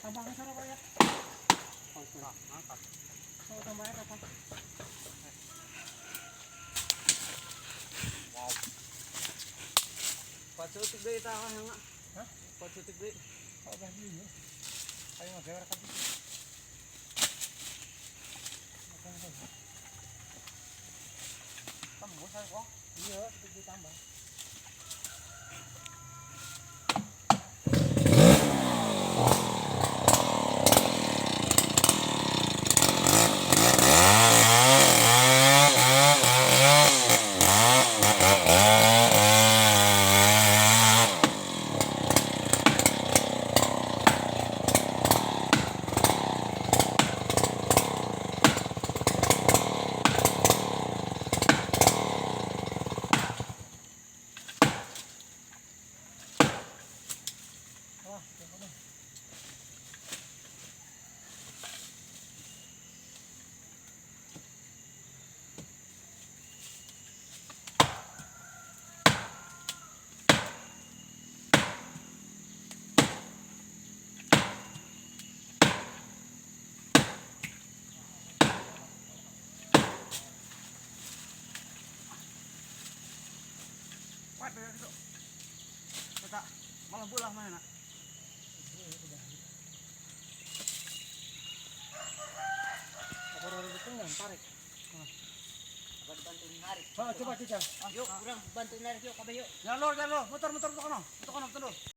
Tambahnya sana Pak ya. Mantap. Kalau tambahnya kapan? Wow. Pacutik deh itu apa yang? Hah? Pacutik deh. Oh bagi ini. Ayo mas saya rekam. Tambah saya kok. Iya, sedikit tambah. Kita malam pulang mana? Apa orang itu yang tarik? Apa dibantuin narik? Oh, coba kita. Yuk, kurang bantuin narik yuk, kabe yuk. Jangan lo, muter ke kanan. Muter ke kanan, tunduk.